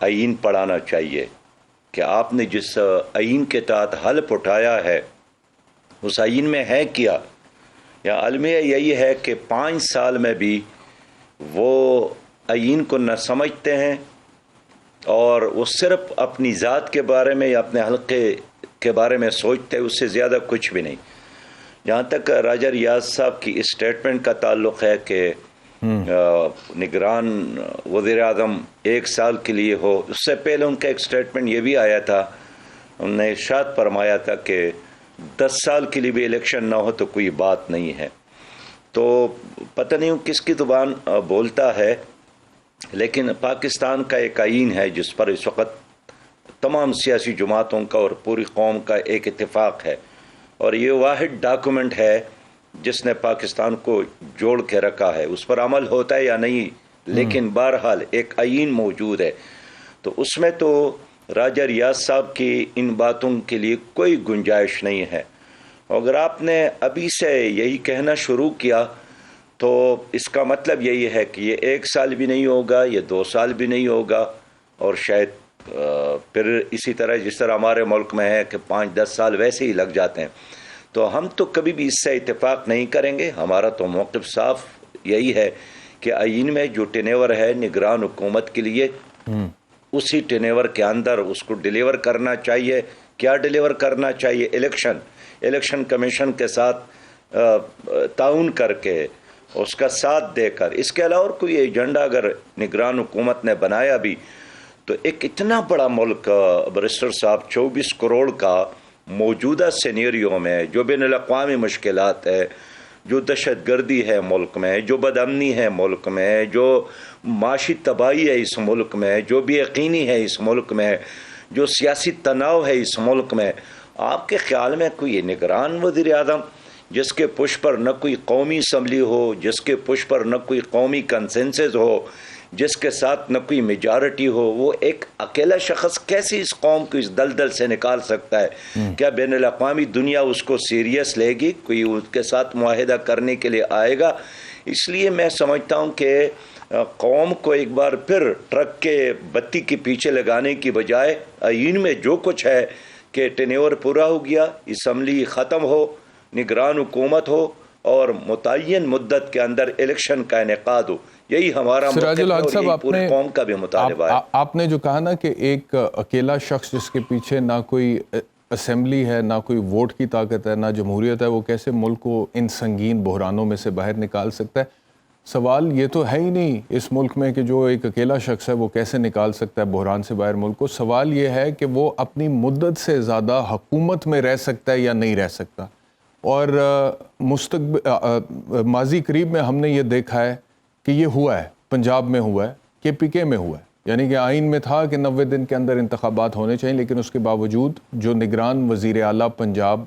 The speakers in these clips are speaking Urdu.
آئین پڑھانا چاہیے کہ آپ نے جس آئین کے تحت حلف اٹھایا ہے اس آئین میں ہے کیا، یا المیہ یہی ہے کہ 5 سال میں بھی وہ آئین کو نہ سمجھتے ہیں اور وہ صرف اپنی ذات کے بارے میں یا اپنے حلقے کے بارے میں سوچتے ہیں، اس سے زیادہ کچھ بھی نہیں۔ جہاں تک راجہ ریاض صاحب کی اسٹیٹمنٹ کا تعلق ہے کہ نگران وزیر اعظم 1 سال کے لیے ہو، اس سے پہلے ان کا ایک اسٹیٹمنٹ یہ بھی آیا تھا، انہوں نے ارشاد فرمایا تھا کہ 10 سال کے لیے بھی الیکشن نہ ہو تو کوئی بات نہیں ہے۔ تو پتہ نہیں کس کی زبان بولتا ہے، لیکن پاکستان کا ایک آئین ہے جس پر اس وقت تمام سیاسی جماعتوں کا اور پوری قوم کا ایک اتفاق ہے، اور یہ واحد ڈاکومنٹ ہے جس نے پاکستان کو جوڑ کے رکھا ہے۔ اس پر عمل ہوتا ہے یا نہیں، لیکن بہرحال ایک آئین موجود ہے۔ تو اس میں تو راجہ ریاض صاحب کی ان باتوں کے لیے کوئی گنجائش نہیں ہے۔ اگر آپ نے ابھی سے یہی کہنا شروع کیا تو اس کا مطلب یہی ہے کہ یہ 1 سال بھی نہیں ہوگا، یہ 2 سال بھی نہیں ہوگا، اور شاید پھر اسی طرح جس طرح ہمارے ملک میں ہے کہ 5-10 سال ویسے ہی لگ جاتے ہیں۔ تو ہم تو کبھی بھی اس سے اتفاق نہیں کریں گے۔ ہمارا تو موقف صاف یہی ہے کہ آئین میں جو ٹینیور ہے نگران حکومت کے لیے، اسی ٹینیور کے اندر اس کو ڈیلیور کرنا چاہیے۔ کیا ڈیلیور کرنا چاہیے؟ الیکشن کمیشن کے ساتھ تعاون کر کے، اس کا ساتھ دے کر۔ اس کے علاوہ کوئی ایجنڈا اگر نگران حکومت نے بنایا بھی تو ایک اتنا بڑا ملک بریسٹر صاحب 24 کروڑ کا موجودہ سینیریو میں جو بین الاقوامی مشکلات ہے، جو دہشت گردی ہے ملک میں، جو بدامنی ہے ملک میں، جو معاشی تباہی ہے اس ملک میں، جو بے یقینی ہے اس ملک میں، جو سیاسی تناؤ ہے اس ملک میں، آپ کے خیال میں کوئی نگران وزیر اعظم جس کے پش پر نہ کوئی قومی اسمبلی ہو، جس کے پش پر نہ کوئی قومی کنسنسس ہو، جس کے ساتھ نہ کوئی میجارٹی ہو، وہ ایک اکیلا شخص کیسے اس قوم کو اس دلدل سے نکال سکتا ہے؟ کیا بین الاقوامی دنیا اس کو سیریس لے گی؟ کوئی اس کے ساتھ معاہدہ کرنے کے لیے آئے گا؟ اس لیے میں سمجھتا ہوں کہ قوم کو ایک بار پھر ٹرک کے بتی کے پیچھے لگانے کی بجائے آئین میں جو کچھ ہے کہ ٹینیور پورا ہو گیا، اسمبلی ختم ہو، نگران حکومت ہو اور متعین مدت کے اندر الیکشن کا انعقاد ہو، یہی ہمارا سراج الحق صاحب، پوری قوم کا بھی مطالبہ ہے۔ آپ نے جو کہا نا کہ ایک اکیلا شخص جس کے پیچھے نہ کوئی اسمبلی ہے، نہ کوئی ووٹ کی طاقت ہے، نہ جمہوریت ہے، وہ کیسے ملک کو ان سنگین بحرانوں میں سے باہر نکال سکتا ہے؟ سوال یہ تو ہے ہی نہیں اس ملک میں کہ جو ایک اکیلا شخص ہے وہ کیسے نکال سکتا ہے بحران سے باہر ملک کو۔ سوال یہ ہے کہ وہ اپنی مدت سے زیادہ حکومت میں رہ سکتا ہے یا نہیں رہ سکتا۔ اور ماضی قریب میں ہم نے یہ دیکھا ہے کہ یہ ہوا ہے، پنجاب میں ہوا ہے، KPK میں ہوا ہے، یعنی کہ آئین میں تھا کہ 90 دن کے اندر انتخابات ہونے چاہیے، لیکن اس کے باوجود جو نگران وزیر اعلیٰ پنجاب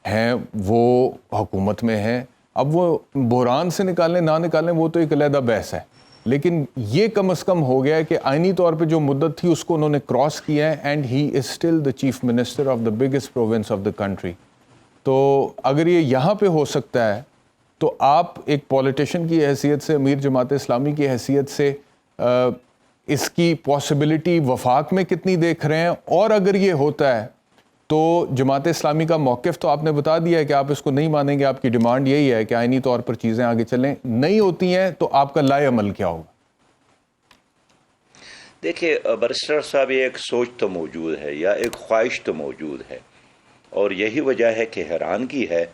ہیں وہ حکومت میں ہیں۔ اب وہ بحران سے نکالیں نہ نکالیں وہ تو ایک علیحدہ بحث ہے، لیکن یہ کم از کم ہو گیا ہے کہ آئینی طور پہ جو مدت تھی اس کو انہوں نے کراس کیا ہے، and he is still the chief minister of the biggest province of the country. تو اگر یہ یہاں پہ ہو سکتا ہے تو آپ ایک پولیٹیشین کی حیثیت سے، امیر جماعت اسلامی کی حیثیت سے اس کی پاسبلٹی وفاق میں کتنی دیکھ رہے ہیں؟ اور اگر یہ ہوتا ہے تو جماعت اسلامی کا موقف تو آپ نے بتا دیا ہے کہ آپ اس کو نہیں مانیں گے، آپ کی ڈیمانڈ یہی ہے کہ آئینی طور پر چیزیں آگے چلیں، نہیں ہوتی ہیں تو آپ کا لائے عمل کیا ہوگا؟ دیکھیے برسٹر صاحب، ایک سوچ تو موجود ہے یا ایک خواہش تو موجود ہے، اور یہی وجہ ہے کہ حیرانگی ہے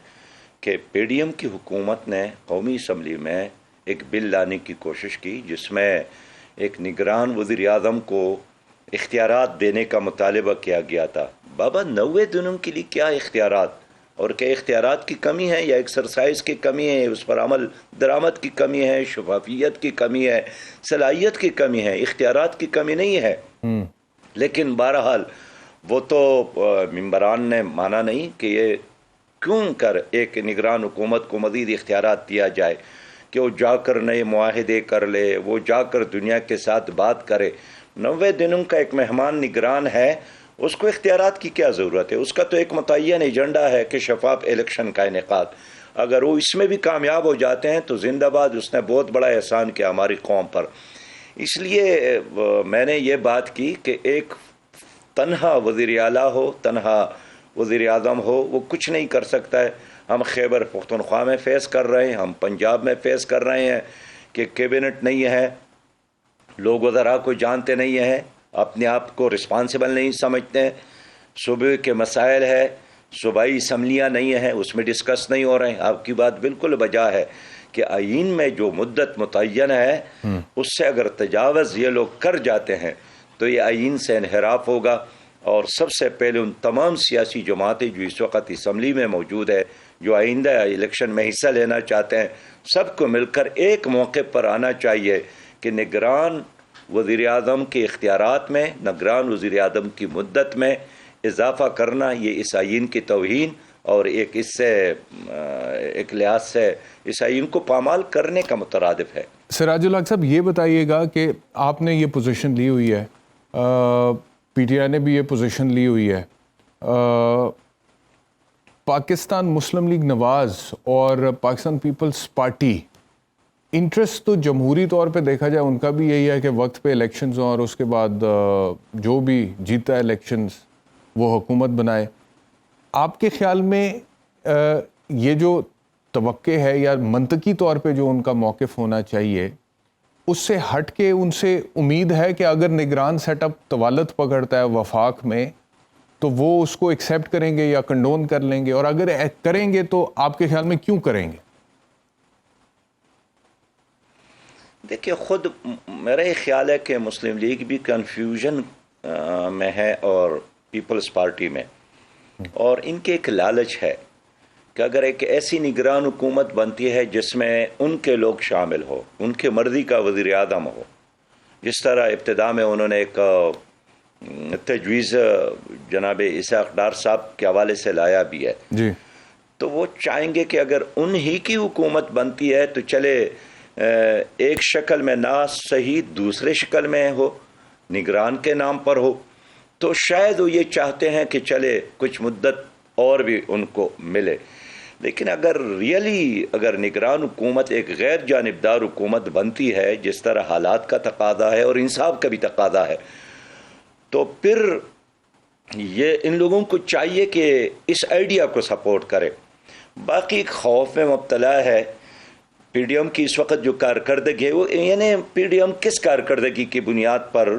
کہ PDM کی حکومت نے قومی اسمبلی میں ایک بل لانے کی کوشش کی جس میں ایک نگران وزیر اعظم کو اختیارات دینے کا مطالبہ کیا گیا تھا۔ بابا 90 دنوں کے لیے کیا اختیارات؟ اور کیا اختیارات کی کمی ہے یا ایکسرسائز کی کمی ہے، اس پر عمل درآمد کی کمی ہے، شفافیت کی کمی ہے، صلاحیت کی کمی ہے؟ اختیارات کی کمی نہیں ہے، لیکن بہرحال وہ تو ممبران نے مانا نہیں کہ یہ کیوں کر ایک نگران حکومت کو مزید اختیارات دیا جائے کہ وہ جا کر نئے معاہدے کر لے، وہ جا کر دنیا کے ساتھ بات کرے۔ 90 دنوں کا ایک مہمان نگران ہے، اس کو اختیارات کی کیا ضرورت ہے؟ اس کا تو ایک متعین ایجنڈا ہے کہ شفاف الیکشن کا انعقاد۔ اگر وہ اس میں بھی کامیاب ہو جاتے ہیں تو زندہ باد، اس نے بہت بڑا احسان کیا ہماری قوم پر۔ اس لیے میں نے یہ بات کی کہ ایک تنہا وزیر اعلیٰ ہو، تنہا وزیر اعظم ہو، وہ کچھ نہیں کر سکتا ہے. ہم خیبر پختونخوا میں فیس کر رہے ہیں، ہم پنجاب میں فیس کر رہے ہیں کہ کیبنٹ نہیں ہے، لوگ وزراء کو جانتے نہیں ہیں، اپنے آپ کو رسپانسبل نہیں سمجھتے ہیں. صوبے کے مسائل ہے، صوبائی اسمبلیاں نہیں ہیں، اس میں ڈسکس نہیں ہو رہے ہیں. آپ کی بات بالکل بجا ہے کہ آئین میں جو مدت متعین ہے اس سے اگر تجاوز یہ لوگ کر جاتے ہیں تو یہ آئین سے انحراف ہوگا. اور سب سے پہلے ان تمام سیاسی جماعتیں جو اس وقت اسمبلی میں موجود ہے، جو آئندہ الیکشن میں حصہ لینا چاہتے ہیں، سب کو مل کر ایک موقع پر آنا چاہیے کہ نگران وزیر اعظم کے اختیارات میں، نگران وزیر اعظم کی مدت میں اضافہ کرنا یہ اس آئین کی توہین اور ایک لحاظ سے اس آئین کو پامال کرنے کا مترادف ہے. سراج الحق صاحب، یہ بتائیے گا کہ آپ نے یہ پوزیشن لی ہوئی ہے، پی ٹی آئی نے بھی یہ پوزیشن لی ہوئی ہے، پاکستان مسلم لیگ نواز اور پاکستان پیپلز پارٹی، انٹرسٹ تو جمہوری طور پہ دیکھا جائے ان کا بھی یہی ہے کہ وقت پہ الیکشنز ہوں اور اس کے بعد جو بھی جیتا ہے الیکشنز وہ حکومت بنائے. آپ کے خیال میں یہ جو توقع ہے یا منطقی طور پہ جو ان کا موقف ہونا چاہیے، اس سے ہٹ کے ان سے امید ہے کہ اگر نگران سیٹ اپ طوالت پکڑتا ہے وفاق میں تو وہ اس کو ایکسیپٹ کریں گے یا کنڈون کر لیں گے، اور اگر کریں گے تو آپ کے خیال میں کیوں کریں گے؟ دیکھیے، خود میرا یہ خیال ہے کہ مسلم لیگ بھی کنفیوژن میں ہے اور پیپلز پارٹی میں، اور ان کے ایک لالچ ہے کہ اگر ایک ایسی نگران حکومت بنتی ہے جس میں ان کے لوگ شامل ہو، ان کے مرضی کا وزیر اعظم ہو، جس طرح ابتدا میں انہوں نے ایک تجویز جناب اسحاق ڈار صاحب کے حوالے سے لایا بھی ہے، جی، تو وہ چاہیں گے کہ اگر انہی کی حکومت بنتی ہے تو چلے ایک شکل میں نہ صحیح دوسرے شکل میں ہو، نگران کے نام پر ہو، تو شاید وہ یہ چاہتے ہیں کہ چلے کچھ مدت اور بھی ان کو ملے. لیکن اگر نگران حکومت ایک غیر جانبدار حکومت بنتی ہے جس طرح حالات کا تقاضا ہے اور انصاف کا بھی تقاضا ہے، تو پھر یہ ان لوگوں کو چاہیے کہ اس آئیڈیا کو سپورٹ کرے. باقی خوف میں مبتلا ہے پی ڈی ایم کی اس وقت جو کارکردگی ہے، وہ یعنی پی ڈی ایم کس کارکردگی کی بنیاد پر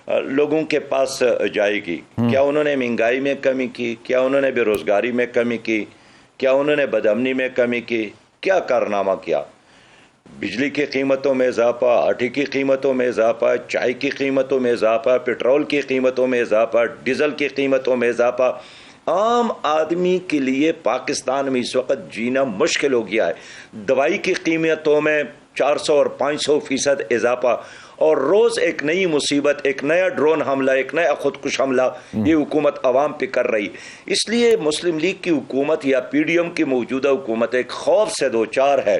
لوگوں کے پاس جائے گی؟ کیا انہوں نے مہنگائی میں کمی کی؟ کیا انہوں نے بے روزگاری میں کمی کی؟ کیا انہوں نے بدامنی میں کمی کی؟ کیا کارنامہ کیا؟ بجلی کی قیمتوں میں اضافہ، آٹے کی قیمتوں میں اضافہ، چائے کی قیمتوں میں اضافہ، پیٹرول کی قیمتوں میں اضافہ، ڈیزل کی قیمتوں میں اضافہ. عام آدمی کے لیے پاکستان میں اس وقت جینا مشکل ہو گیا ہے. دوائی کی قیمتوں میں 400 اور 500% اضافہ، اور روز ایک نئی مصیبت، ایک نیا ڈرون حملہ، ایک نیا خودکش حملہ یہ حکومت عوام پہ کر رہی. اس لیے مسلم لیگ کی حکومت یا پی ڈی ایم کی موجودہ حکومت ایک خوف سے دوچار ہے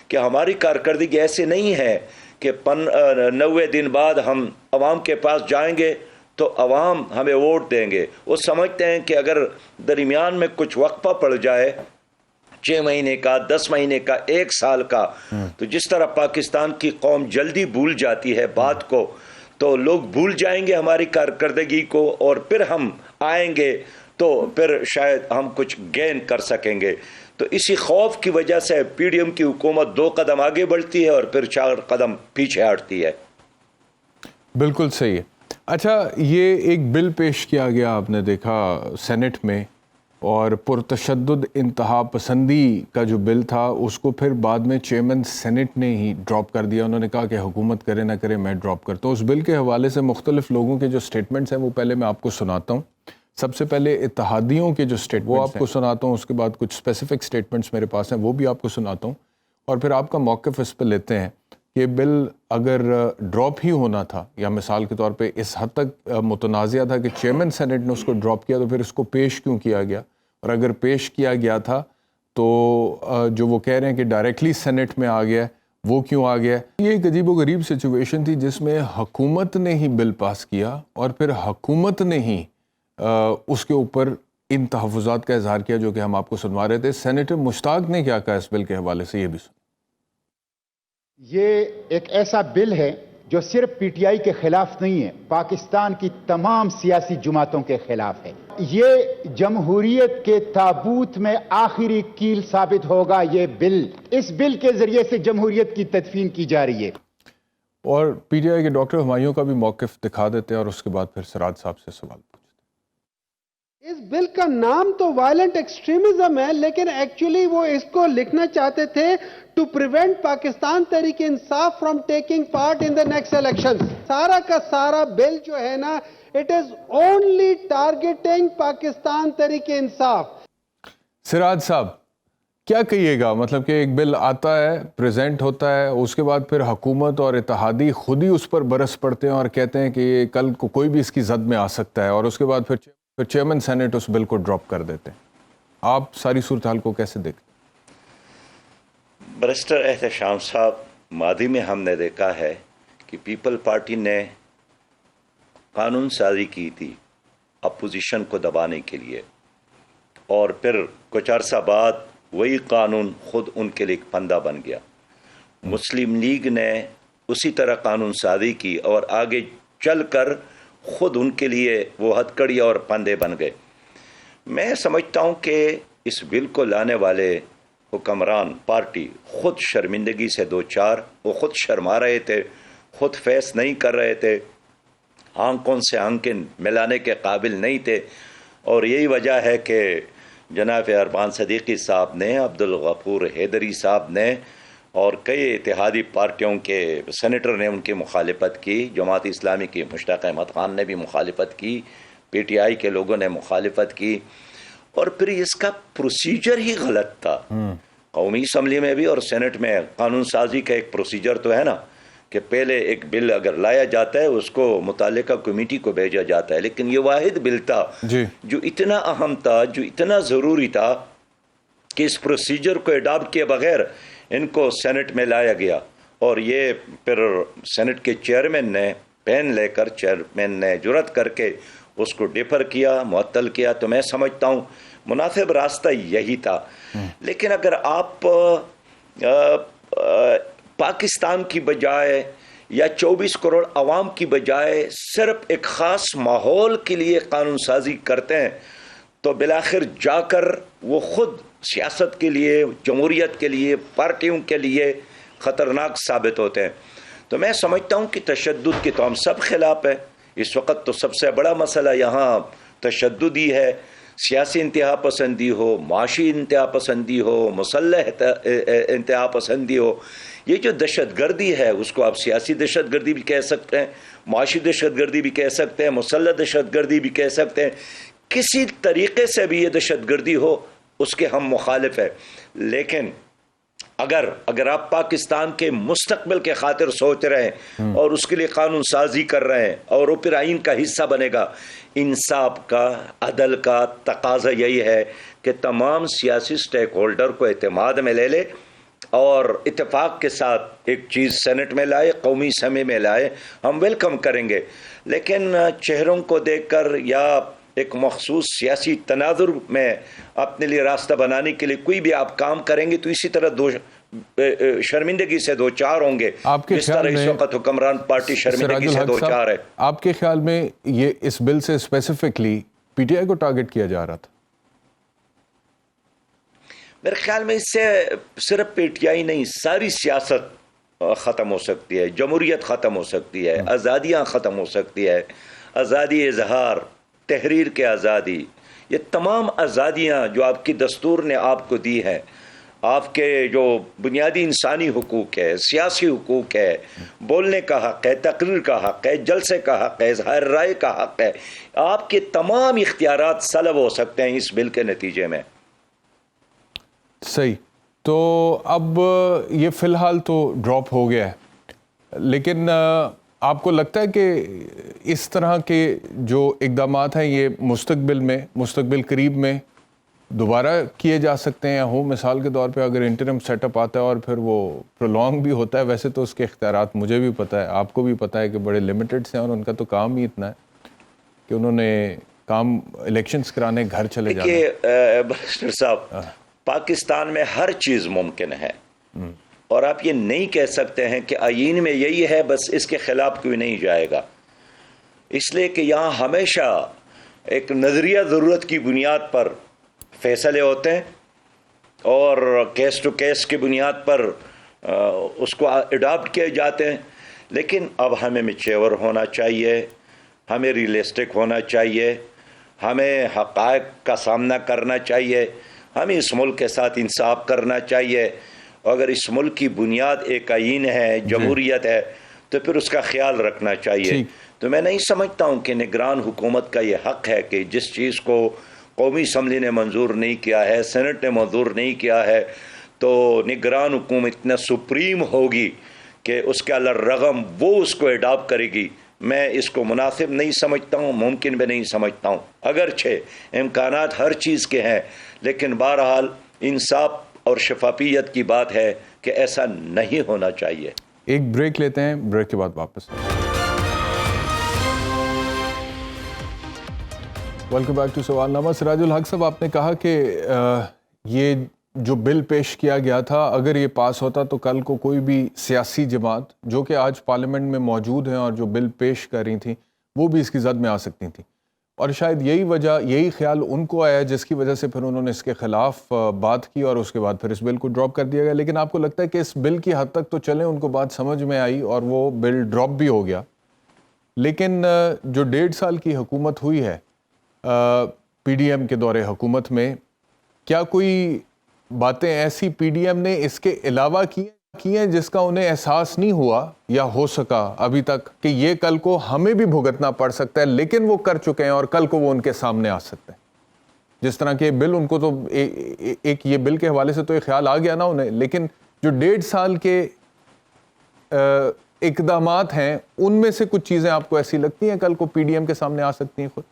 کہ ہماری کارکردگی ایسے نہیں ہے کہ 90 دن بعد ہم عوام کے پاس جائیں گے تو عوام ہمیں ووٹ دیں گے. وہ سمجھتے ہیں کہ اگر درمیان میں کچھ وقفہ پڑ جائے، 6 مہینے کا، 10 مہینے کا، 1 سال کا، تو جس طرح پاکستان کی قوم جلدی بھول جاتی ہے بات کو، تو لوگ بھول جائیں گے ہماری کارکردگی کو، اور پھر ہم آئیں گے تو پھر شاید ہم کچھ گین کر سکیں گے. تو اسی خوف کی وجہ سے پی ڈی ایم کی حکومت 2 قدم آگے بڑھتی ہے اور پھر 4 قدم پیچھے ہٹتی ہے. بالکل صحیح ہے. اچھا، یہ ایک بل پیش کیا گیا، آپ نے دیکھا سینٹ میں، اور پرتشدد انتہا پسندی کا جو بل تھا اس کو پھر بعد میں چیئرمین سینٹ نے ہی ڈراپ کر دیا. انہوں نے کہا کہ حکومت کرے نہ کرے میں ڈراپ کرتا ہوں. اس بل کے حوالے سے مختلف لوگوں کے جو سٹیٹمنٹس ہیں وہ پہلے میں آپ کو سناتا ہوں. سب سے پہلے اتحادیوں کے جو سٹیٹمنٹس وہ آپ کو سناتا ہوں، اس کے بعد کچھ اسپیسیفک سٹیٹمنٹس میرے پاس ہیں وہ بھی آپ کو سناتا ہوں، اور پھر آپ کا موقف اس پہ لیتے ہیں کہ بل اگر ڈراپ ہی ہونا تھا، یا مثال کے طور پہ اس حد تک متنازع تھا کہ چیئرمین سینٹ نے اس کو ڈراپ کیا، تو پھر اس کو پیش کیوں کیا گیا؟ اور اگر پیش کیا گیا تھا تو جو وہ کہہ رہے ہیں کہ ڈائریکٹلی سینٹ میں آ گیا، وہ کیوں آ گیا؟ یہ ایک عجیب و غریب سچویشن تھی جس میں حکومت نے ہی بل پاس کیا اور پھر حکومت نے ہی اس کے اوپر ان تحفظات کا اظہار کیا جو کہ ہم آپ کو سنوا رہے تھے. سینیٹر مشتاق نے کیا کہا اس بل کے حوالے سے، یہ بھی سن. یہ ایک ایسا بل ہے جو صرف پی ٹی آئی کے خلاف نہیں ہے، پاکستان کی تمام سیاسی جماعتوں کے خلاف ہے۔ یہ جمہوریت کے تابوت میں آخری کیل ثابت ہوگا یہ بل۔ اس بل کے ذریعے سے جمہوریت کی تدفین کی جا رہی ہے۔ اور پی ٹی آئی کے ڈاکٹر ہمایوں کا بھی موقف دکھا دیتے ہیں اور اس کے بعد پھر سراج صاحب سے سوال پوچھتے ہیں۔ اس بل کا نام تو وائلنٹ ایکسٹریمزم ہے، لیکن ایکچولی وہ اس کو لکھنا چاہتے تھے to prevent Pakistan Tehreek Insaf from taking part in the next election. سارا کا سارا بل جو ہے نا، it is only targeting Pakistan Tehreek Insaf. سراج صاحب کیا کہیے گا؟ مطلب کہ ایک بل آتا ہے، پریزنٹ ہوتا ہے، اس کے بعد پھر حکومت اور اتحادی خود ہی اس پر برس پڑتے ہیں اور کہتے ہیں کہ کل کو کوئی بھی اس کی زد میں آ سکتا ہے، اور اس کے بعد پھر چیئرمین سینٹ اس بل کو ڈراپ کر دیتے ہیں۔ آپ ساری صورتحال کو کیسے دیکھتے ہیں؟ برسٹر احتشام صاحب، ماضی میں ہم نے دیکھا ہے کہ پیپل پارٹی نے قانون سازی کی تھی اپوزیشن کو دبانے کے لیے، اور پھر کچھ عرصہ بعد وہی قانون خود ان کے لیے ایک پندہ بن گیا۔ مسلم لیگ نے اسی طرح قانون سازی کی اور آگے چل کر خود ان کے لیے وہ ہتھ کڑی اور پندے بن گئے۔ میں سمجھتا ہوں کہ اس بل کو لانے والے حکمران پارٹی خود شرمندگی سے دوچار، وہ خود شرما رہے تھے، خود فیس نہیں کر رہے تھے، آنکھوں سے آنکھیں ملانے کے قابل نہیں تھے، اور یہی وجہ ہے کہ جناب اربان صدیقی صاحب نے، عبدالغفور حیدری صاحب نے اور کئی اتحادی پارٹیوں کے سینیٹر نے ان کی مخالفت کی، جماعت اسلامی کی مشتاق احمد خان نے بھی مخالفت کی، پی ٹی آئی کے لوگوں نے مخالفت کی، اور پھر اس کا پروسیجر ہی غلط تھا۔ قومی اسمبلی میں بھی اور سینٹ میں قانون سازی کا ایک پروسیجر تو ہے نا کہ پہلے ایک بل اگر لایا جاتا ہے اس کو متعلقہ کمیٹی کو بھیجا جاتا ہے، لیکن یہ واحد بل تھا جو اتنا اہم تھا، جو اتنا ضروری تھا کہ اس پروسیجر کو اڈاپٹ کیے بغیر ان کو سینٹ میں لایا گیا، اور یہ پھر سینٹ کے چیئرمین نے پین لے کر، چیئرمین نے جرات کر کے اس کو ڈیفر کیا، معطل کیا۔ تو میں سمجھتا ہوں مناسب راستہ یہی تھا۔ لیکن اگر آپ پاکستان کی بجائے یا 24 کروڑ عوام کی بجائے صرف ایک خاص ماحول کے لیے قانون سازی کرتے ہیں تو بالآخر جا کر وہ خود سیاست کے لیے، جمہوریت کے لیے، پارٹیوں کے لیے خطرناک ثابت ہوتے ہیں۔ تو میں سمجھتا ہوں کہ تشدد کے تو ہم سب خلاف ہیں۔ اس وقت تو سب سے بڑا مسئلہ یہاں تشدد ہی ہے، سیاسی انتہا پسندی ہو، معاشی انتہا پسندی ہو، مسلح انتہا پسندی ہو۔ یہ جو دہشت گردی ہے اس کو آپ سیاسی دہشت گردی بھی کہہ سکتے ہیں، معاشی دہشت گردی بھی کہہ سکتے ہیں، مسلح دہشت گردی بھی کہہ سکتے ہیں۔ کسی طریقے سے بھی یہ دہشت گردی ہو اس کے ہم مخالف ہیں، لیکن اگر آپ پاکستان کے مستقبل کے خاطر سوچ رہے ہیں اور اس کے لیے قانون سازی کر رہے ہیں اور وہ پھر آئین کا حصہ بنے گا، انصاف کا، عدل کا تقاضا یہی ہے کہ تمام سیاسی سٹیک ہولڈر کو اعتماد میں لے لے اور اتفاق کے ساتھ ایک چیز سینٹ میں لائے، قومی اسمبلی میں لائے، ہم ویلکم کریں گے۔ لیکن چہروں کو دیکھ کر یا ایک مخصوص سیاسی تناظر میں اپنے لیے راستہ بنانے کے لیے کوئی بھی آپ کام کریں گے تو اسی طرح شرمندگی سے دو چار ہوں گے، جس طرح اس وقت حکمران پارٹی شرمندگی سے دو چار ہے۔ آپ کے خیال میں یہ اس بل سے اسپیسیفکلی پی ٹی آئی کو ٹارگٹ کیا جا رہا تھا؟ میرے خیال میں اس سے صرف پی ٹی آئی نہیں، ساری سیاست ختم ہو سکتی ہے، جمہوریت ختم ہو سکتی ہے، آزادیاں ختم ہو سکتی ہے، آزادی اظہار، تحریر کے آزادی، یہ تمام آزادیاں جو آپ کی دستور نے آپ کو دی ہیں، آپ کے جو بنیادی انسانی حقوق ہے، سیاسی حقوق ہے، بولنے کا حق ہے، تقریر کا حق ہے، جلسے کا حق ہے، اظہار رائے کا حق ہے، آپ کے تمام اختیارات سلب ہو سکتے ہیں اس بل کے نتیجے میں۔ صحیح، تو اب یہ فی الحال تو ڈراپ ہو گیا ہے، لیکن آپ کو لگتا ہے کہ اس طرح کے جو اقدامات ہیں یہ مستقبل قریب میں دوبارہ کیے جا سکتے ہیں ہوں؟ مثال کے طور پہ اگر انٹرم سیٹ اپ آتا ہے اور پھر وہ پرولونگ بھی ہوتا ہے، ویسے تو اس کے اختیارات مجھے بھی پتہ ہے، آپ کو بھی پتہ ہے کہ بڑے لمیٹڈ ہیں، اور ان کا تو کام ہی اتنا ہے کہ انہوں نے کام الیکشنز کرانے گھر چلے جانا۔ برسٹر صاحب، پاکستان میں ہر چیز ممکن ہے، اور آپ یہ نہیں کہہ سکتے ہیں کہ آئین میں یہی ہے بس اس کے خلاف کوئی نہیں جائے گا، اس لیے کہ یہاں ہمیشہ ایک نظریہ ضرورت کی بنیاد پر فیصلے ہوتے ہیں اور کیس ٹو کیس کی بنیاد پر اس کو اڈاپٹ کیے جاتے ہیں. لیکن اب ہمیں میچور ہونا چاہیے، ہمیں ریئلسٹک ہونا چاہیے، ہمیں حقائق کا سامنا کرنا چاہیے، ہمیں اس ملک کے ساتھ انصاف کرنا چاہیے. اگر اس ملک کی بنیاد ایک آئین ہے، جمہوریت ہے، تو پھر اس کا خیال رکھنا چاہیے. تو میں نہیں سمجھتا ہوں کہ نگران حکومت کا یہ حق ہے کہ جس چیز کو قومی اسمبلی نے منظور نہیں کیا ہے، سینٹ نے منظور نہیں کیا ہے، تو نگران حکومت اتنا سپریم ہوگی کہ اس کے الرغم وہ اس کو اڈاپٹ کرے گی. میں اس کو مناسب نہیں سمجھتا ہوں، ممکن بھی نہیں سمجھتا ہوں. اگرچہ امکانات ہر چیز کے ہیں، لیکن بہرحال انصاف اور شفافیت کی بات ہے کہ ایسا نہیں ہونا چاہیے. ایک بریک لیتے ہیں، بریک کے بعد واپس. ویلکم بیک ٹو سوال نامہ. سراج الحق صاحب، آپ نے کہا کہ یہ جو بل پیش کیا گیا تھا اگر یہ پاس ہوتا تو کل کو کوئی بھی سیاسی جماعت جو کہ آج پارلیمنٹ میں موجود ہیں اور جو بل پیش کر رہی تھیں وہ بھی اس کی زد میں آ سکتی تھیں، اور شاید یہی خیال ان کو آیا جس کی وجہ سے پھر انہوں نے اس کے خلاف بات کی اور اس کے بعد پھر اس بل کو ڈراپ کر دیا گیا. لیکن آپ کو لگتا ہے کہ اس بل کی حد تک تو چلیں ان کو بات سمجھ میں آئی اور وہ بل ڈراپ بھی ہو گیا، لیکن جو 1.5 سال کی حکومت ہوئی ہے پی ڈی ایم کے دور حکومت میں، کیا کوئی باتیں ایسی پی ڈی ایم نے اس کے علاوہ کی ہیں جس کا انہیں احساس نہیں ہوا یا ہو سکا ابھی تک کہ یہ کل کو ہمیں بھی بھگتنا پڑ سکتا ہے، لیکن وہ کر چکے ہیں اور کل کو وہ ان کے سامنے آ سکتے ہیں؟ جس طرح کے بل ان کو تو ایک یہ بل کے حوالے سے تو یہ خیال آ گیا نا انہیں، لیکن جو 1.5 سال کے اقدامات ہیں ان میں سے کچھ چیزیں آپ کو ایسی لگتی ہیں کل کو پی ڈی ایم کے سامنے آ سکتی ہیں خود؟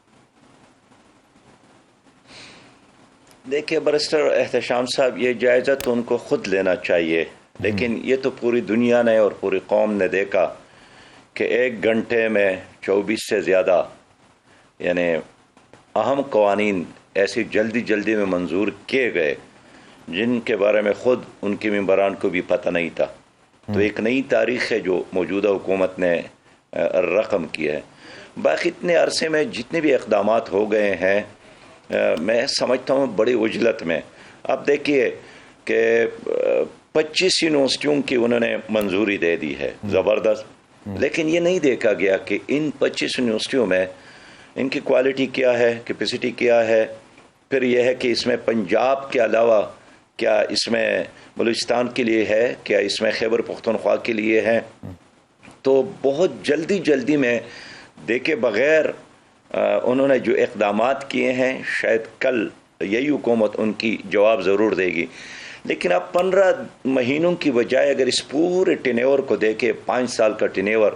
دیکھیے برسٹر احتشام صاحب، یہ جائزہ تو ان کو خود لینا چاہیے، لیکن یہ تو پوری دنیا نے اور پوری قوم نے دیکھا کہ 1 گھنٹے میں 24 سے زیادہ یعنی اہم قوانین ایسی جلدی میں منظور کیے گئے جن کے بارے میں خود ان کے ممبران کو بھی پتہ نہیں تھا. تو ایک نئی تاریخ ہے جو موجودہ حکومت نے رقم کی ہے. باقی اتنے عرصے میں جتنے بھی اقدامات ہو گئے ہیں میں سمجھتا ہوں بڑی عجلت میں. اب دیکھیے کہ 25 یونیورسٹیوں کی انہوں نے منظوری دے دی ہے، زبردست، لیکن یہ نہیں دیکھا گیا کہ ان 25 یونیورسٹیوں میں ان کی کوالٹی کیا ہے، کیپیسٹی کیا ہے. پھر یہ ہے کہ اس میں پنجاب کے علاوہ کیا اس میں بلوچستان کے لیے ہے، کیا اس میں خیبر پختونخوا کے لیے ہے. تو بہت جلدی میں دیکھے بغیر انہوں نے جو اقدامات کیے ہیں، شاید کل یہی حکومت ان کی جواب ضرور دے گی. لیکن اب 15 مہینوں کی بجائے اگر اس پورے ٹینیور کو دیکھے، 5 سال کا ٹینیور،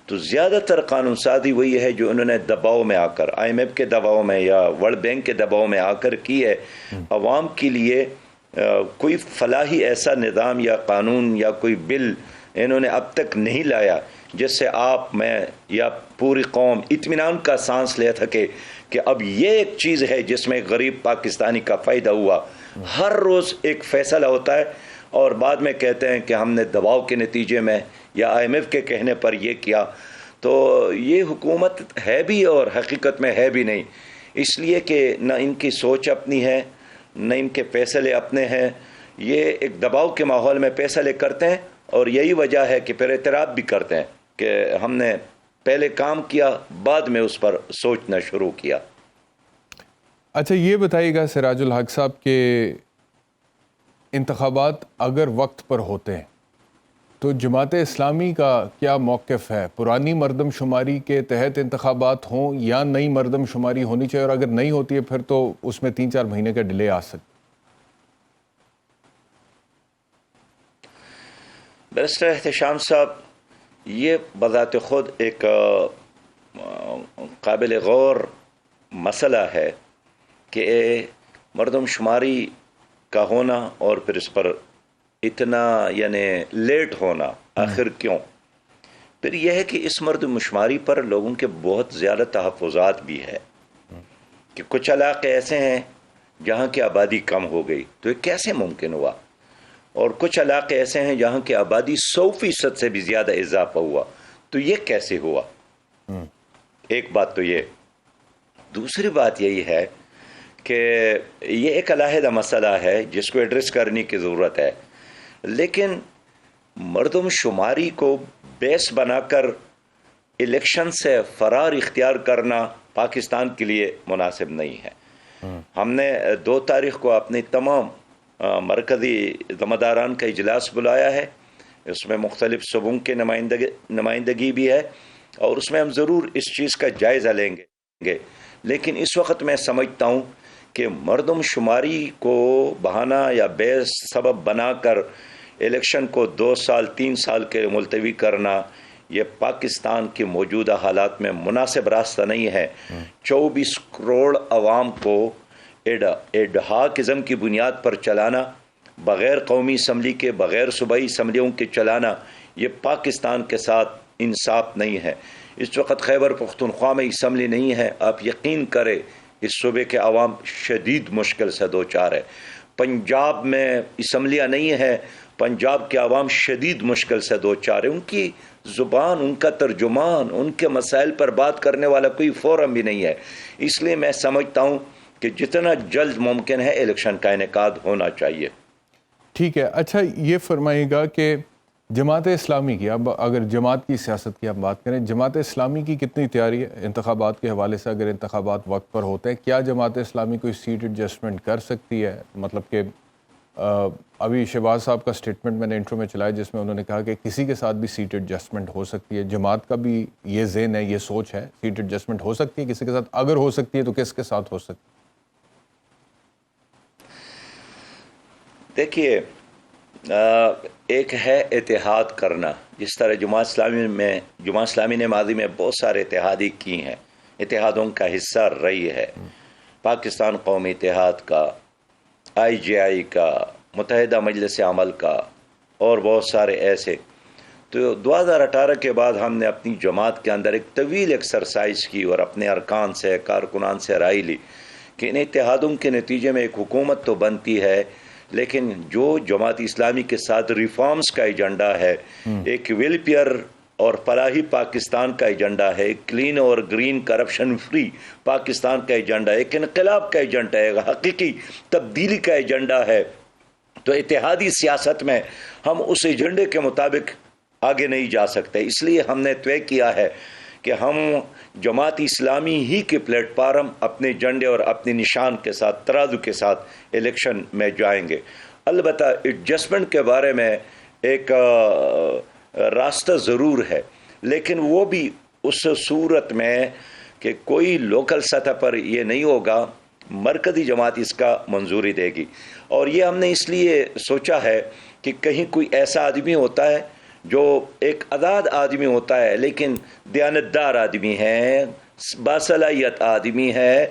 تو زیادہ تر قانون سازی وہی ہے جو انہوں نے دباؤ میں آ کر، آئی ایم ایف کے دباؤ میں یا ورلڈ بینک کے دباؤ میں آ کر کی ہے. عوام کے لیے کوئی فلاحی ایسا نظام یا قانون یا کوئی بل انہوں نے اب تک نہیں لایا جس سے آپ، میں یا پوری قوم اطمینان کا سانس لے سکے کہ اب یہ ایک چیز ہے جس میں غریب پاکستانی کا فائدہ ہوا. ہر روز ایک فیصلہ ہوتا ہے اور بعد میں کہتے ہیں کہ ہم نے دباؤ کے نتیجے میں یا آئی ایم ایف کے کہنے پر یہ کیا. تو یہ حکومت ہے بھی اور حقیقت میں ہے بھی نہیں، اس لیے کہ نہ ان کی سوچ اپنی ہے، نہ ان کے فیصلے اپنے ہیں. یہ ایک دباؤ کے ماحول میں فیصلے کرتے ہیں اور یہی وجہ ہے کہ پھر اعتراف بھی کرتے ہیں کہ ہم نے پہلے کام کیا، بعد میں اس پر سوچنا شروع کیا. اچھا یہ بتائیے گا سراج الحق صاحب کہ انتخابات اگر وقت پر ہوتے ہیں تو جماعت اسلامی کا کیا موقف ہے؟ پرانی مردم شماری کے تحت انتخابات ہوں یا نئی مردم شماری ہونی چاہیے، اور اگر نہیں ہوتی ہے پھر تو اس میں 3-4 مہینے کا ڈیلے آ سکتا؟ بیرسٹر احتشام صاحب، یہ بذات خود ایک قابل غور مسئلہ ہے کہ مردم شماری کا ہونا اور پھر اس پر اتنا یعنی لیٹ ہونا آخر کیوں؟ پھر یہ ہے کہ اس مردم شماری پر لوگوں کے بہت زیادہ تحفظات بھی ہے کہ کچھ علاقے ایسے ہیں جہاں کی آبادی کم ہو گئی. تو یہ کیسے ممکن ہوا؟ اور کچھ علاقے ایسے ہیں جہاں کی آبادی 100% سے بھی زیادہ اضافہ ہوا. تو یہ کیسے ہوا؟ ایک بات تو یہ. دوسری بات یہی ہے کہ یہ ایک علیحدہ مسئلہ ہے جس کو ایڈریس کرنے کی ضرورت ہے، لیکن مردم شماری کو بیس بنا کر الیکشن سے فرار اختیار کرنا پاکستان کے لیے مناسب نہیں ہے. ہم نے 2 تاریخ کو اپنی تمام مرکزی ذمہ داران کا اجلاس بلایا ہے. اس میں مختلف صوبوں کے نمائندگی بھی ہے اور اس میں ہم ضرور اس چیز کا جائزہ لیں گے. لیکن اس وقت میں سمجھتا ہوں کہ مردم شماری کو بہانہ یا بیس سبب بنا کر الیکشن کو 2 سال 3 سال کے ملتوی کرنا یہ پاکستان کے موجودہ حالات میں مناسب راستہ نہیں ہے. 24 کروڑ عوام کو ایڈہاکزم کی بنیاد پر چلانا، بغیر قومی اسمبلی کے، بغیر صوبائی اسمبلیوں کے چلانا، یہ پاکستان کے ساتھ انصاف نہیں ہے. اس وقت خیبر پختونخوا میں اسمبلی نہیں ہے. آپ یقین کریں اس صوبے کے عوام شدید مشکل سے دوچار ہے. پنجاب میں اسمبلیاں نہیں ہے، پنجاب کے عوام شدید مشکل سے دوچار ہے. ان کی زبان، ان کا ترجمان، ان کے مسائل پر بات کرنے والا کوئی فورم بھی نہیں ہے. اس لیے میں سمجھتا ہوں کہ جتنا جلد ممکن ہے الیکشن کا انعقاد ہونا چاہیے. ٹھیک ہے. اچھا یہ فرمائیے گا کہ جماعت اسلامی کی، اب اگر جماعت کی سیاست کی آپ بات کریں، جماعت اسلامی کی کتنی تیاری ہے انتخابات کے حوالے سے؟ اگر انتخابات وقت پر ہوتے ہیں، کیا جماعت اسلامی کوئی سیٹ ایڈجسٹمنٹ کر سکتی ہے؟ مطلب کہ ابھی شہباز صاحب کا سٹیٹمنٹ میں نے انٹرو میں چلایا جس میں انہوں نے کہا کہ کسی کے ساتھ بھی سیٹ ایڈجسٹمنٹ ہو سکتی ہے. جماعت کا بھی یہ ذہن ہے، یہ سوچ ہے، سیٹ ایڈجسٹمنٹ ہو سکتی ہے کسی کے ساتھ؟ اگر ہو سکتی ہے تو کس کے ساتھ ہو سکتی ہے؟ دیکھیے، ایک ہے اتحاد کرنا. جس طرح جماعت اسلامی نے ماضی میں بہت سارے اتحادی کی ہیں، اتحادوں کا حصہ رہی ہے. پاکستان قومی اتحاد کا، IGI کا، متحدہ مجلس عمل کا اور بہت سارے ایسے. تو 2018 کے بعد ہم نے اپنی جماعت کے اندر ایک طویل ایکسرسائز کی اور اپنے ارکان سے، کارکنان سے رائے لی کہ ان اتحادوں کے نتیجے میں ایک حکومت تو بنتی ہے، لیکن جو جماعت اسلامی کے ساتھ ریفارمز کا ایجنڈا ہے، ایک ویلفیئر اور فلاحی پاکستان کا ایجنڈا ہے، ایک کلین اور گرین کرپشن فری پاکستان کا ایجنڈا ہے، ایک انقلاب کا ایجنڈا ہے، حقیقی تبدیلی کا ایجنڈا ہے. تو اتحادی سیاست میں ہم اس ایجنڈے کے مطابق آگے نہیں جا سکتے. اس لیے ہم نے طے کیا ہے کہ ہم جماعت اسلامی ہی کے پلیٹ فارم، اپنے جھنڈے اور اپنے نشان کے ساتھ، ترازو کے ساتھ الیکشن میں جائیں گے. البتہ ایڈجسٹمنٹ کے بارے میں ایک راستہ ضرور ہے، لیکن وہ بھی اس صورت میں کہ کوئی لوکل سطح پر یہ نہیں ہوگا، مرکزی جماعت اس کا منظوری دے گی. اور یہ ہم نے اس لیے سوچا ہے کہ کہیں کوئی ایسا آدمی ہوتا ہے جو ایک آزاد آدمی ہوتا ہے لیکن دیانتدار آدمی ہے، باصلاحیت آدمی ہے،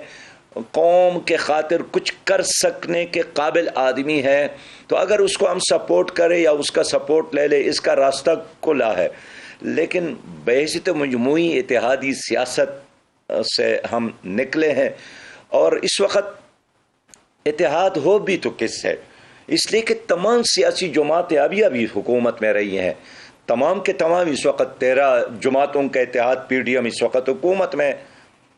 قوم کے خاطر کچھ کر سکنے کے قابل آدمی ہے، تو اگر اس کو ہم سپورٹ کریں یا اس کا سپورٹ لے لیں، اس کا راستہ کھلا ہے. لیکن بحیثیت مجموعی اتحادی سیاست سے ہم نکلے ہیں، اور اس وقت اتحاد ہو بھی تو کس ہے؟ اس لیے کہ تمام سیاسی جماعتیں ابھی حکومت میں رہی ہیں، تمام کے تمام اس وقت 13 جماعتوں کا اتحاد PDM اس وقت حکومت میں.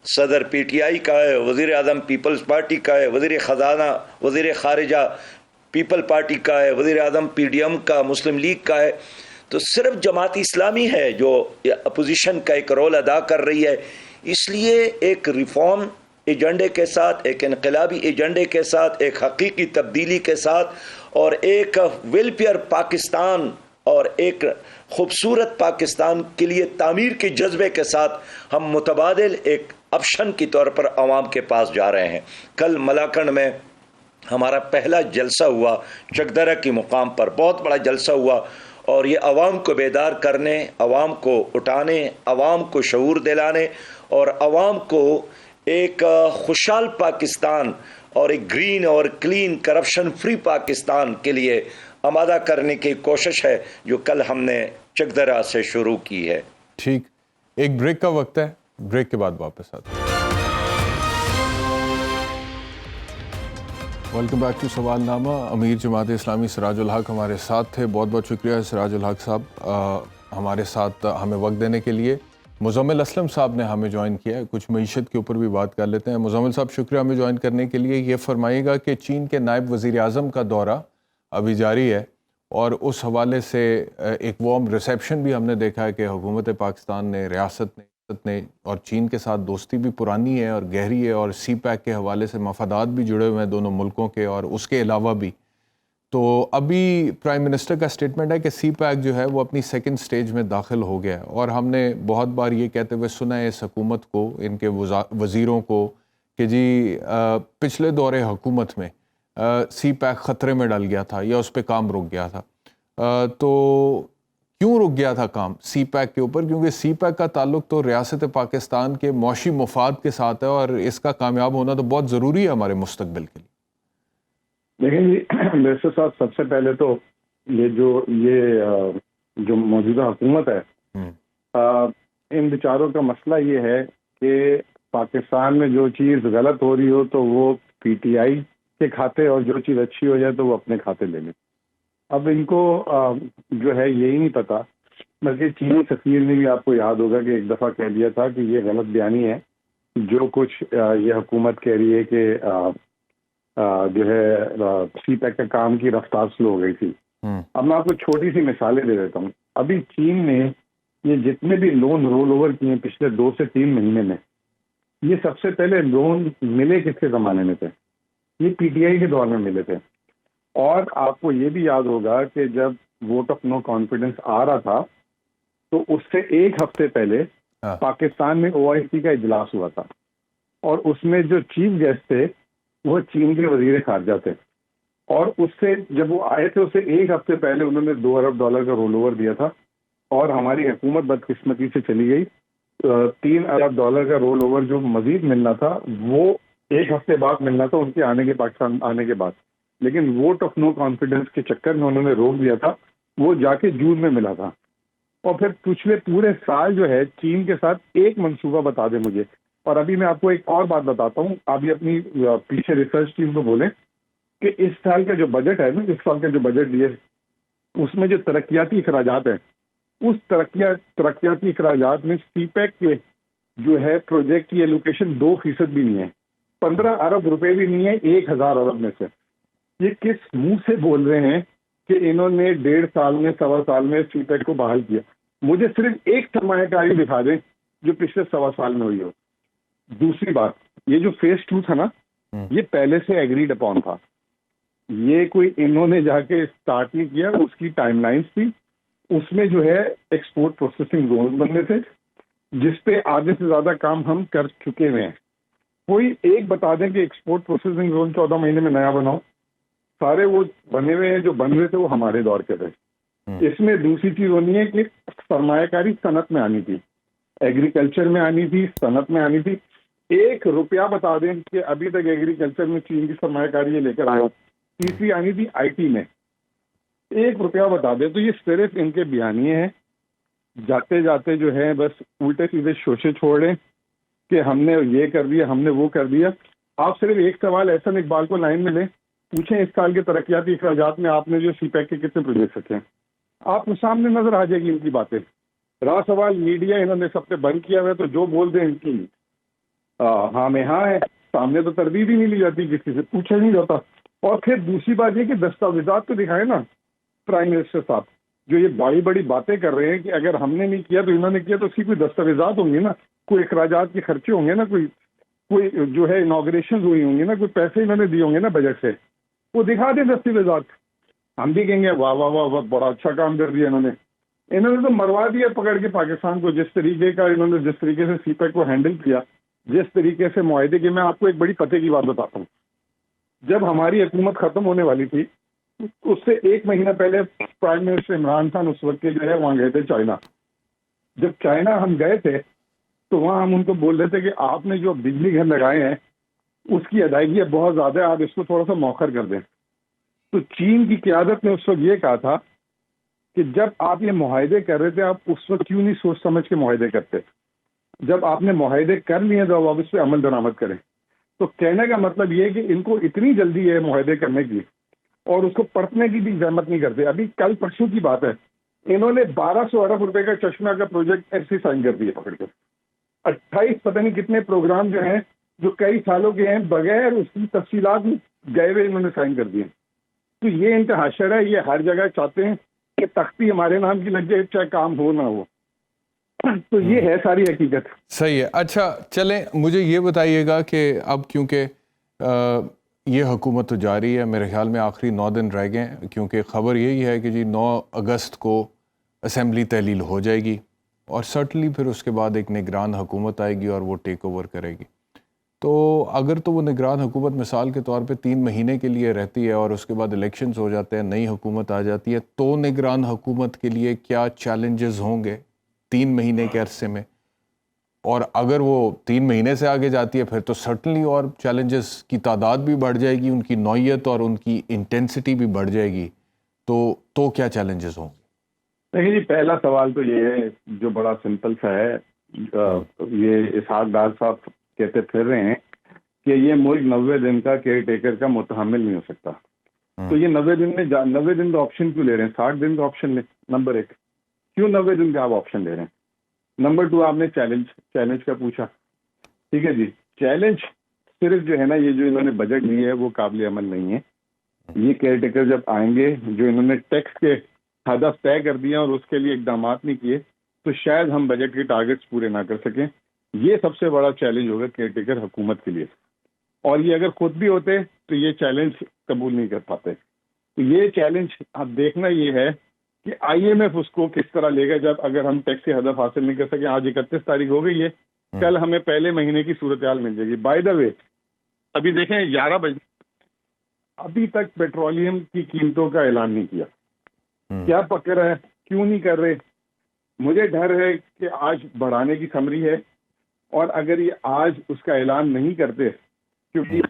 صدر PTI کا ہے، وزیر اعظم پیپلز پارٹی کا ہے، وزیر خزانہ، وزیر خارجہ پیپل پارٹی کا ہے، وزیر اعظم PDM کا، مسلم لیگ کا ہے. تو صرف جماعت اسلامی ہے جو اپوزیشن کا ایک رول ادا کر رہی ہے. اس لیے ایک ریفارم ایجنڈے کے ساتھ، ایک انقلابی ایجنڈے کے ساتھ، ایک حقیقی تبدیلی کے ساتھ اور ایک ویلفیئر پاکستان اور ایک خوبصورت پاکستان کے لیے تعمیر کے جذبے کے ساتھ ہم متبادل ایک آپشن کی طور پر عوام کے پاس جا رہے ہیں. کل ملاکنڈ میں ہمارا پہلا جلسہ ہوا، چکدرہ کی مقام پر بہت بڑا جلسہ ہوا، اور یہ عوام کو بیدار کرنے، عوام کو اٹھانے، عوام کو شعور دلانے اور عوام کو ایک خوشحال پاکستان اور ایک گرین اور کلین کرپشن فری پاکستان کے لیے آمادہ کرنے کی کوشش ہے جو کل ہم نے چکدرہ سے شروع کی ہے. ٹھیک، ایک بریک کا وقت ہے، بریک کے بعد واپس آتے ہیں. ویلکم بیک ٹو سوال نامہ. امیر جماعت اسلامی سراج الحق ہمارے ساتھ تھے. بہت بہت شکریہ سراج الحق صاحب ہمارے ساتھ ہمیں وقت دینے کے لیے. مزمل اسلم صاحب نے ہمیں جوائن کیا ہے, کچھ معیشت کے اوپر بھی بات کر لیتے ہیں. مزمل صاحب شکریہ ہمیں جوائن کرنے کے لیے. یہ فرمائیے گا کہ چین کے نائب وزیر اعظم کا دورہ ابھی جاری ہے اور اس حوالے سے ایک وارم ریسیپشن بھی ہم نے دیکھا ہے کہ حکومت پاکستان نے, ریاست نے اور چین کے ساتھ دوستی بھی پرانی ہے اور گہری ہے, اور سی پیک کے حوالے سے مفادات بھی جڑے ہوئے ہیں دونوں ملکوں کے, اور اس کے علاوہ بھی. تو ابھی پرائم منسٹر کا سٹیٹمنٹ ہے کہ سی پیک جو ہے وہ اپنی سیکنڈ سٹیج میں داخل ہو گیا ہے, اور ہم نے بہت بار یہ کہتے ہوئے سنا ہے اس حکومت کو, ان کے وزیروں کو, کہ جی پچھلے دور حکومت میں سی پیک خطرے میں ڈل گیا تھا یا اس پہ کام رک گیا تھا. تو کیوں رک گیا تھا کام سی پیک کے اوپر؟ کیونکہ سی پیک کا تعلق تو ریاست پاکستان کے معاشی مفاد کے ساتھ ہے, اور اس کا کامیاب ہونا تو بہت ضروری ہے ہمارے مستقبل کے لیے. دیکھیں جی, میرے ساتھ سب سے پہلے تو یہ جو موجودہ حکومت ہے, ان بیچاروں کا مسئلہ یہ ہے کہ پاکستان میں جو چیز غلط ہو رہی ہو تو وہ پی ٹی آئی کے کھاتے, اور جو چیز اچھی ہو جائے تو وہ اپنے کھاتے لے لیں. اب ان کو جو ہے یہی نہیں پتا, بلکہ چینی سفیر نے بھی آپ کو یاد ہوگا کہ ایک دفعہ کہہ دیا تھا کہ یہ غلط بیانی ہے جو کچھ یہ حکومت کہہ رہی ہے کہ جو ہے سی پیک کا کام کی رفتار سلو ہو گئی تھی. اب میں آپ کو چھوٹی سی مثالیں دے دیتا ہوں. ابھی چین نے یہ جتنے بھی لون رول اوور کیے پچھلے 2 سے 3 مہینے میں, یہ سب سے پہلے لون ملے کس کے زمانے میں تھے؟ یہ پی ٹی آئی کے دور میں ملے تھے. اور آپ کو یہ بھی یاد ہوگا کہ جب ووٹ آف نو کانفیڈنس آ رہا تھا تو اس سے 1 ہفتے پہلے پاکستان میں OIC کا اجلاس ہوا تھا, اور اس میں جو چیف گیسٹ تھے وہ چین کے وزیر خارجہ تھے. اور اس سے جب وہ آئے تھے اس سے 1 ہفتے پہلے انہوں نے $2 ارب کا رول اوور دیا تھا, اور ہماری حکومت بدقسمتی سے چلی گئی. $3 ارب کا رول اوور جو مزید ملنا تھا وہ 1 ہفتے بعد ملنا تھا ان کے آنے کے, پاکستان آنے کے بعد. لیکن ووٹ آف نو کانفیڈنس کے چکر میں انہوں نے روک دیا تھا, وہ جا کے جون میں ملا تھا. اور پھر پچھلے پورے سال جو ہے چین کے ساتھ ایک منصوبہ بتا دیں مجھے. اور ابھی میں آپ کو ایک اور بات بتاتا ہوں, آپ بھی اپنی پیچھے ریسرچ ٹیم کو بولیں کہ اس سال کا جو بجٹ ہے نا, اس سال کا جو بجٹ دیے اس میں جو ترقیاتی اخراجات ہیں, اس ترقیاتی اخراجات میں سی پیک کے جو ہے پروجیکٹ کی ایلوکیشن 2% بھی نہیں ہے. 15 ارب روپے بھی نہیں ہے 1000 ارب میں سے. یہ کس منہ سے بول رہے ہیں کہ انہوں نے 1.5 سال میں 1.25 سال میں سی پیک کو بحال کیا؟ مجھے صرف ایک سرمایہ کاری دکھا دیں جو پچھلے 1.25 سال میں ہوئی ہو. دوسری بات, یہ جو فیز 2 تھا نا, یہ پہلے سے ایگریڈ اپون تھا. یہ کوئی انہوں نے جا کے اسٹارٹ نہیں کیا, اس کی ٹائم لائنز تھی. اس میں جو ہے ایکسپورٹ پروسیسنگ زون بننے تھے جس پہ آدھے سے زیادہ کام ہم کر چکے ہوئے ہیں. کوئی ایک بتا دیں کہ ایکسپورٹ پروسیسنگ زون 14 مہینے میں نیا بناؤ. سارے وہ بنے ہوئے ہیں جو بن رہے تھے وہ ہمارے دور کے تھے. اس میں دوسری چیز ہونی ہے کہ سرمایہ کاری صنعت میں آنی تھی, ایگریکلچر میں آنی تھی, صنعت میں آنی تھی. 1 روپیہ بتا دیں کہ ابھی تک ایگریکلچر میں چین کی سرمایہ کاری یہ لے کر آیا. تیسری آنی تھی IT میں, 1 روپیہ بتا دیں. تو یہ صرف ان کے بیانیے ہیں, جاتے جاتے جو ہے بس الٹے سیدھے شوشے چھوڑ رہے کہ ہم نے یہ کر دیا, ہم نے وہ کر دیا. آپ صرف ایک سوال احسن اقبال کو لائن میں لیں, پوچھیں اس سال کے ترقیاتی اخراجات میں آپ نے جو سی پیک کے کتنے پروجیکٹ رکھے ہیں, آپ کو سامنے نظر آ جائے گی ان کی باتیں. رہا سوال میڈیا, انہوں نے سب سے بند کیا ہوا ہے تو جو بول دیں ان کی ہاں میں ہاں ہے, سامنے تو تردید ہی نہیں لی جاتی, کسی سے پوچھا نہیں جاتا. اور پھر دوسری بات یہ کہ دستاویزات تو دکھائے نا پرائم منسٹر صاحب, جو یہ بڑی بڑی باتیں کر رہے ہیں کہ اگر ہم نے نہیں کیا تو انہوں نے کیا, تو اس کی کوئی دستاویزات ہوں گے نا, کوئی اخراجات کے خرچے ہوں گے نا, کوئی جو ہے انوگریشن ہوئی ہوں گی نا, کوئی پیسے انہوں نے دیے ہوں گے نا بجٹ سے, وہ دکھا دیں دستاویزات. ہم بھی کہیں گے واہ واہ واہ واہ بڑا اچھا کام کر دیا انہوں نے تو مروا دیا پکڑ کے پاکستان کو. جس طریقے کا انہوں نے جس طریقے سے سی پیک کو ہینڈل کیا, جس طریقے سے معاہدے کے, میں آپ کو ایک بڑی پتے کی بات بتاتا ہوں. جب ہماری حکومت ختم ہونے والی تھی اس سے 1 مہینہ پہلے پرائم منسٹر عمران خان اس وقت کے جو ہے وہاں گئے تھے چائنا. جب چائنا ہم گئے تھے تو وہاں ہم ان کو بول رہے تھے کہ آپ نے جو بجلی گھر لگائے ہیں اس کی ادائیگی بہت زیادہ ہے, آپ اس کو تھوڑا سا مؤخر کر دیں. تو چین کی قیادت نے اس وقت یہ کہا تھا کہ جب آپ یہ معاہدے کر رہے تھے آپ اس وقت کیوں نہیں سوچ سمجھ کے معاہدے کرتے, جب آپ نے معاہدے کر لیے تو آپ اس پہ عمل درآمد کریں. تو کہنے کا مطلب یہ ہے کہ ان کو اتنی جلدی ہے معاہدے کرنے کی اور اس کو پرتنے کی بھی زحمت نہیں کرتے. ابھی کل پرسوں کی بات ہے, انہوں نے 1200 ارب روپے کا چشمہ کا پروجیکٹ ایسے سائن کر دیا پکڑ کے. 28 پتہ نہیں کتنے پروگرام جو ہیں جو کئی سالوں کے ہیں بغیر اس کی تفصیلات گئے ہوئے انہوں نے سائن کر دیے. تو یہ ان کا حشر ہے, یہ ہر جگہ چاہتے ہیں کہ تختی ہمارے نام کی لگ جائے چاہے کام ہو نہ ہو. تو یہ ہے ساری حقیقت. صحیح ہے. اچھا چلیں مجھے یہ بتائیے گا کہ اب کیونکہ یہ حکومت تو جاری ہے, میرے خیال میں آخری 9 دن رہ گئے ہیں, کیونکہ خبر یہی ہے کہ جی 9 اگست کو اسمبلی تحلیل ہو جائے گی اور سرٹنلی پھر اس کے بعد ایک نگران حکومت آئے گی اور وہ ٹیک اوور کرے گی. تو اگر تو وہ نگران حکومت مثال کے طور پہ 3 مہینے کے لیے رہتی ہے اور اس کے بعد الیکشنز ہو جاتے ہیں, نئی حکومت آ جاتی ہے, تو نگران حکومت کے لیے کیا چیلنجز ہوں گے 3 مہینے کے عرصے میں؟ اور اگر وہ 3 مہینے سے آگے جاتی ہے پھر تو سرٹنلی اور چیلنجز کی تعداد بھی بڑھ جائے گی, ان کی نوعیت اور ان کی انٹینسٹی بھی بڑھ جائے گی. تو کیا چیلنجز ہوں گے؟ دیکھیں جی, پہلا سوال تو یہ ہے جو بڑا سمپل سا ہے. یہ اسحاق ڈار صاحب کہتے پھر رہے ہیں کہ یہ ملک 90 دن کا کیئر ٹیکر کا متحمل نہیں ہو سکتا. تو یہ 90 دن میں 90 دن کا آپشن کیوں لے رہے ہیں؟ 60 دن کا آپشن لیں. نمبر 1, کیوں 90 دن کا آپ آپشن لے رہے ہیں؟ نمبر 2, آپ نے چیلنج کا پوچھا. ٹھیک ہے جی, چیلنج صرف جو ہے نا یہ جو انہوں نے بجٹ لی ہے وہ قابل عمل نہیں ہے. یہ کیئر ٹیکر جب آئیں گے, جو انہوں نے ٹیکس کے ہدف طے کر دیا اور اس کے لیے اقدامات نہیں کیے, تو شاید ہم بجٹ کے ٹارگٹس پورے نہ کر سکیں. یہ سب سے بڑا چیلنج ہوگا کیئر ٹیکر حکومت کے لیے. اور یہ اگر خود بھی ہوتے تو یہ چیلنج قبول نہیں کر پاتے. تو یہ چیلنج اب دیکھنا یہ ہے کہ IMF اس کو کس طرح لے گا. جب اگر ہم ٹیکس کے ہدف حاصل نہیں کر سکے, آج 31 تاریخ ہو گئی ہے, کل ہمیں پہلے مہینے کی صورتحال مل جائے گی. بائی دا وے ابھی دیکھیں 11 بجے ابھی تک پیٹرولیم کی قیمتوں کا اعلان نہیں کیا. کیا پکڑ ہے, کیوں نہیں کر رہے؟ مجھے ڈر ہے کہ آج بڑھانے کی سمری ہے, اور اگر یہ آج اس کا اعلان نہیں کرتے, کیونکہ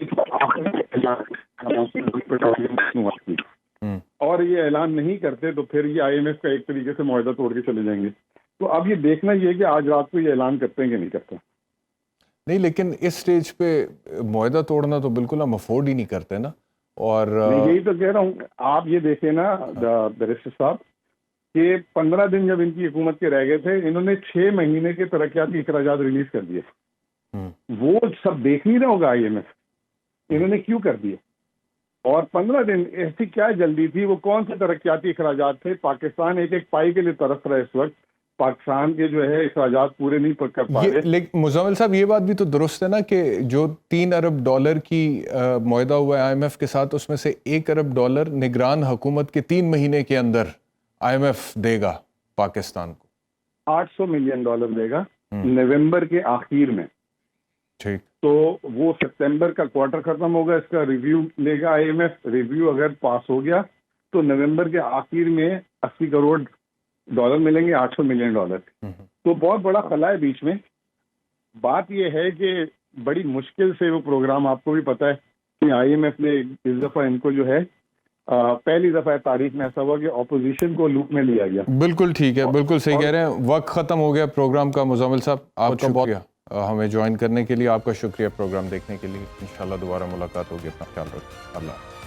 اور یہ اعلان نہیں کرتے تو پھر یہ IMF کا ایک طریقے سے معاہدہ توڑ کے چلے جائیں گے. تو اب یہ دیکھنا یہ ہے کہ آج رات کو یہ اعلان کرتے ہیں کہ نہیں کرتے. نہیں, لیکن اس سٹیج پہ معاہدہ توڑنا تو بالکل ہم افورڈ ہی نہیں کرتے نا. اور یہی تو کہہ رہا ہوں, آپ یہ دیکھیں نا بیرسٹر صاحب کہ 15 دن جب ان کی حکومت کے رہ گئے تھے, انہوں نے 6 مہینے کے ترقیاتی اخراجات ریلیز کر دیے. وہ سب دیکھ نہیں رہا ہوگا IMF انہوں نے کیوں کر دیے. اور 15 دن ایسی کیا جلدی تھی؟ وہ کون سے ترقیاتی اخراجات تھے؟ پاکستان ایک پائی کے لیے ترس رہا ہے اس وقت. پاکستان کے جو ہے اخراجات پورے نہیں کر پا رہے. لیکن مزمل صاحب یہ بات بھی تو درست ہے نا کہ جو $3 ارب کی معاہدہ ہوا ہے IMF کے ساتھ, اس میں سے $1 ارب نگران حکومت کے 3 مہینے کے اندر IMF دے گا پاکستان کو. $800 ملین دے گا نومبر کے آخر میں. ٹھیک, تو وہ سپتمبر کا کوارٹر ختم ہوگا, اس کا ریویو لے گا IMF. ریویو اگر پاس ہو گیا تو نومبر کے آخر میں $80 کروڑ ملیں گے, $800 ملین. تو بہت بڑا خلا ہے بیچ میں. بات یہ ہے کہ بڑی مشکل سے وہ پروگرام, آپ کو بھی پتا ہے کہ IMF نے اس دفعہ ان کو جو ہے پہلی دفعہ تاریخ میں ایسا ہوا کہ اپوزیشن کو لوپ میں لیا گیا. بالکل ٹھیک ہے, بالکل صحیح کہہ رہے ہیں. وقت ختم ہو گیا پروگرام کا. مزمل صاحب آپ کا بہت ہمیں جوائن کرنے کے لیے, آپ کا شکریہ. پروگرام دیکھنے کے لیے. انشاءاللہ دوبارہ ملاقات ہوگی. اپنا خیال رکھیں. اللہ.